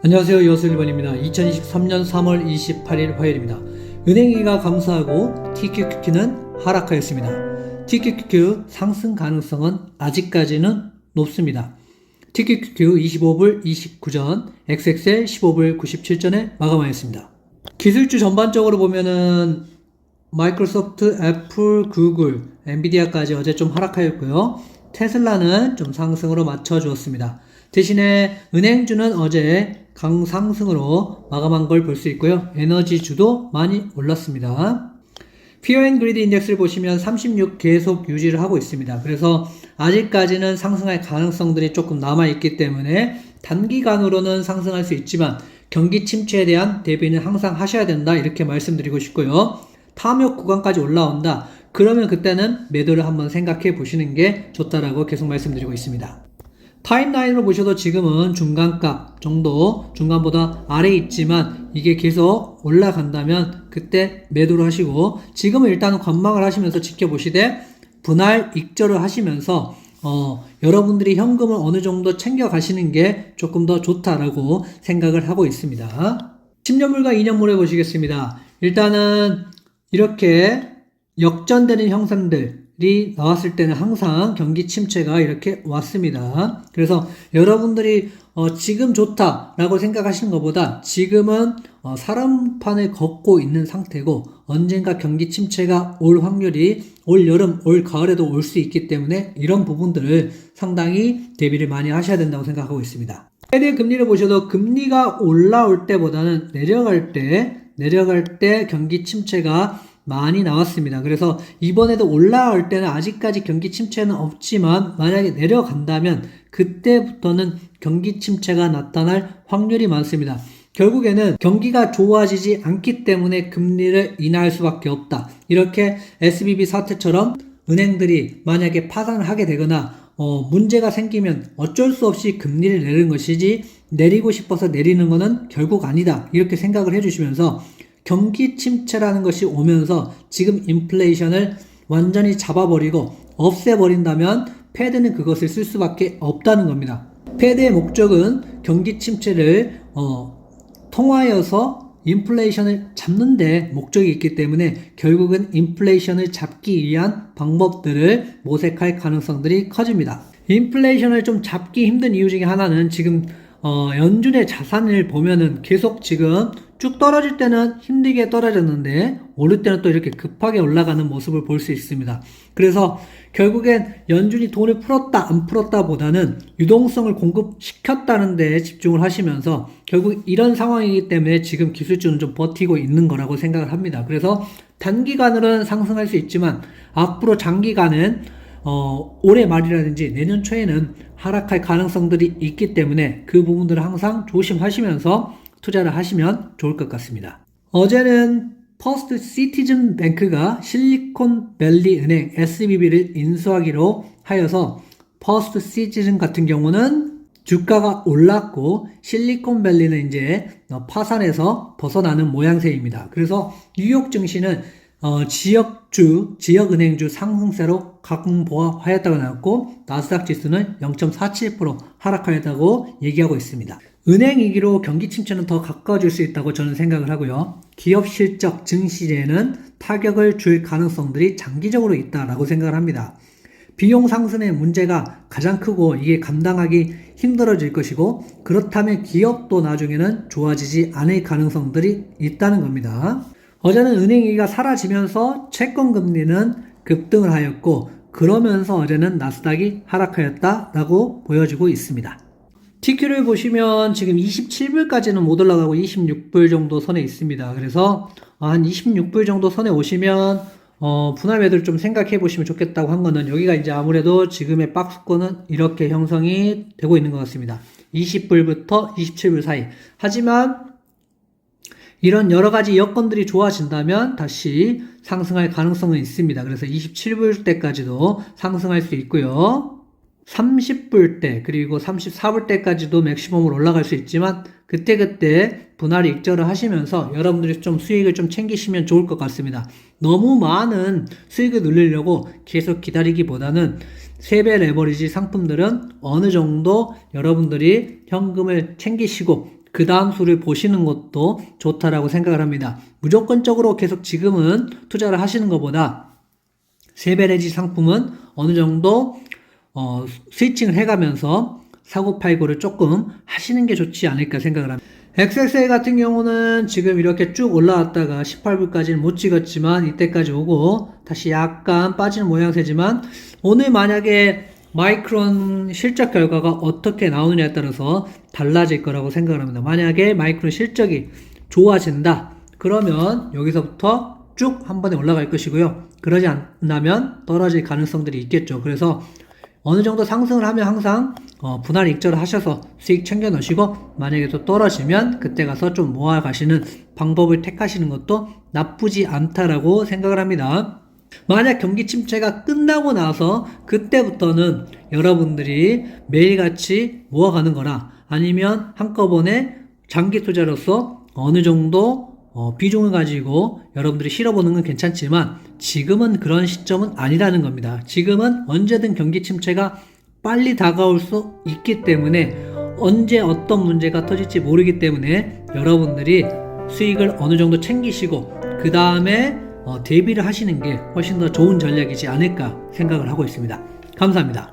안녕하세요. 여수 1번입니다. 2023년 3월 28일 화요일입니다. 은행위가 감소하고 TQQQ는 하락하였습니다. TQQQ 상승 가능성은 아직까지는 높습니다. TQQQ 25불 29전, XXL 15불 97전에 마감하였습니다. 기술주 전반적으로 보면은 마이크로소프트, 애플, 구글, 엔비디아까지 어제 좀 하락하였고요. 테슬라는 좀 상승으로 맞춰주었습니다. 대신에 은행주는 어제 강상승으로 마감한 걸 볼 수 있고요. 에너지주도 많이 올랐습니다. 피어 앤 그리드 인덱스를 보시면 36 계속 유지를 하고 있습니다. 그래서 아직까지는 상승할 가능성들이 조금 남아있기 때문에 단기간으로는 상승할 수 있지만 경기 침체에 대한 대비는 항상 하셔야 된다, 이렇게 말씀드리고 싶고요. 탐욕 구간까지 올라온다, 그러면 그때는 매도를 한번 생각해 보시는 게 좋다라고 계속 말씀드리고 있습니다. 타임라인으로 보셔도 지금은 중간값 정도, 중간보다 아래에 있지만 이게 계속 올라간다면 그때 매도를 하시고, 지금은 일단은 관망을 하시면서 지켜보시되 분할 익절을 하시면서 여러분들이 현금을 어느 정도 챙겨 가시는 게 조금 더 좋다라고 생각을 하고 있습니다. 10년물과 2년물에 보시겠습니다. 일단은 이렇게 역전되는 형상들이 나왔을 때는 항상 경기 침체가 이렇게 왔습니다. 그래서 여러분들이 지금 좋다라고 생각하시는 것보다 지금은 사람판을 걷고 있는 상태고 언젠가 경기 침체가 올 확률이 올 여름, 올 가을에도 올 수 있기 때문에 이런 부분들을 상당히 대비를 많이 하셔야 된다고 생각하고 있습니다. 최대 금리를 보셔도 금리가 올라올 때보다는 내려갈 때 경기 침체가 많이 나왔습니다. 그래서 이번에도 올라올 때는 아직까지 경기 침체는 없지만 만약에 내려간다면 그때부터는 경기 침체가 나타날 확률이 많습니다. 결국에는 경기가 좋아지지 않기 때문에 금리를 인하할 수밖에 없다. 이렇게 SBB 사태처럼 은행들이 만약에 파산을 하게 되거나 문제가 생기면 어쩔 수 없이 금리를 내리는 것이지 내리고 싶어서 내리는 것은 결국 아니다, 이렇게 생각을 해주시면서 경기 침체라는 것이 오면서 지금 인플레이션을 완전히 잡아버리고 없애버린다면 패드는 그것을 쓸 수밖에 없다는 겁니다. 패드의 목적은 경기 침체를 통하여서 인플레이션을 잡는 데 목적이 있기 때문에 결국은 인플레이션을 잡기 위한 방법들을 모색할 가능성들이 커집니다. 인플레이션을 좀 잡기 힘든 이유 중에 하나는 지금 연준의 자산을 보면은 계속 지금 쭉 떨어질 때는 힘들게 떨어졌는데 오를 때는 또 이렇게 급하게 올라가는 모습을 볼 수 있습니다. 그래서 결국엔 연준이 돈을 풀었다 안 풀었다 보다는 유동성을 공급시켰다는 데 집중을 하시면서 결국 이런 상황이기 때문에 지금 기술주는 좀 버티고 있는 거라고 생각을 합니다. 그래서 단기간으로는 상승할 수 있지만 앞으로 장기간은 올해 말이라든지 내년 초에는 하락할 가능성들이 있기 때문에 그 부분들을 항상 조심하시면서 투자를 하시면 좋을 것 같습니다. 어제는 퍼스트 시티즌 뱅크가 실리콘밸리 은행 SBB를 인수하기로 하여서 퍼스트 시티즌 같은 경우는 주가가 올랐고 실리콘밸리는 이제 파산에서 벗어나는 모양새입니다. 그래서 뉴욕 증시는 지역은행주 상승세로 각보하였다고 나왔고 나스닥 지수는 0.47% 하락하였다고 얘기하고 있습니다. 은행 위기로 경기 침체는 더 가까워질 수 있다고 저는 생각을 하고요. 기업 실적 증시에는 타격을 줄 가능성들이 장기적으로 있다라고 생각을 합니다. 비용 상승의 문제가 가장 크고 이게 감당하기 힘들어질 것이고, 그렇다면 기업도 나중에는 좋아지지 않을 가능성들이 있다는 겁니다. 어제는 은행 위기가 사라지면서 채권 금리는 급등을 하였고, 그러면서 어제는 나스닥이 하락하였다라고 보여지고 있습니다. TQ를 보시면 지금 27불까지는 못 올라가고 26불 정도 선에 있습니다. 그래서 한 26불 정도 선에 오시면 분할 매도를 좀 생각해 보시면 좋겠다고 한 거는, 여기가 이제 아무래도 지금의 박스권은 이렇게 형성이 되고 있는 것 같습니다. 20불부터 27불 사이. 하지만 이런 여러 가지 여건들이 좋아진다면 다시 상승할 가능성은 있습니다. 그래서 27불 때까지도 상승할 수 있고요. 30불 때 그리고 34불 때까지도 맥시멈으로 올라갈 수 있지만 그때그때 분할 익절을 하시면서 여러분들이 좀 수익을 좀 챙기시면 좋을 것 같습니다. 너무 많은 수익을 누리려고 계속 기다리기보다는 3배 레버리지 상품들은 어느 정도 여러분들이 현금을 챙기시고 그 다음 수를 보시는 것도 좋다라고 생각을 합니다. 무조건적으로 계속 지금은 투자를 하시는 것보다 세배레지 상품은 어느 정도 스위칭을 해가면서 사고팔고를 조금 하시는 게 좋지 않을까 생각을 합니다. XXA 같은 경우는 지금 이렇게 쭉 올라왔다가 18불까지는 못 찍었지만 이때까지 오고 다시 약간 빠지는 모양새지만 오늘 만약에 마이크론 실적 결과가 어떻게 나오느냐에 따라서 달라질 거라고 생각을 합니다. 만약에 마이크론 실적이 좋아진다 그러면 여기서부터 쭉 한 번에 올라갈 것이고요. 그러지 않으면 떨어질 가능성들이 있겠죠. 그래서 어느 정도 상승을 하면 항상 분할 익절을 하셔서 수익 챙겨 넣으시고 만약에 또 떨어지면 그때 가서 좀 모아 가시는 방법을 택하시는 것도 나쁘지 않다라고 생각을 합니다. 만약 경기 침체가 끝나고 나서 그때부터는 여러분들이 매일같이 모아가는 거나 아니면 한꺼번에 장기 투자로서 어느 정도 비중을 가지고 여러분들이 실어보는 건 괜찮지만 지금은 그런 시점은 아니라는 겁니다. 지금은 언제든 경기 침체가 빨리 다가올 수 있기 때문에 언제 어떤 문제가 터질지 모르기 때문에 여러분들이 수익을 어느 정도 챙기시고 그 다음에 대비를 하시는 게 훨씬 더 좋은 전략이지 않을까 생각을 하고 있습니다. 감사합니다.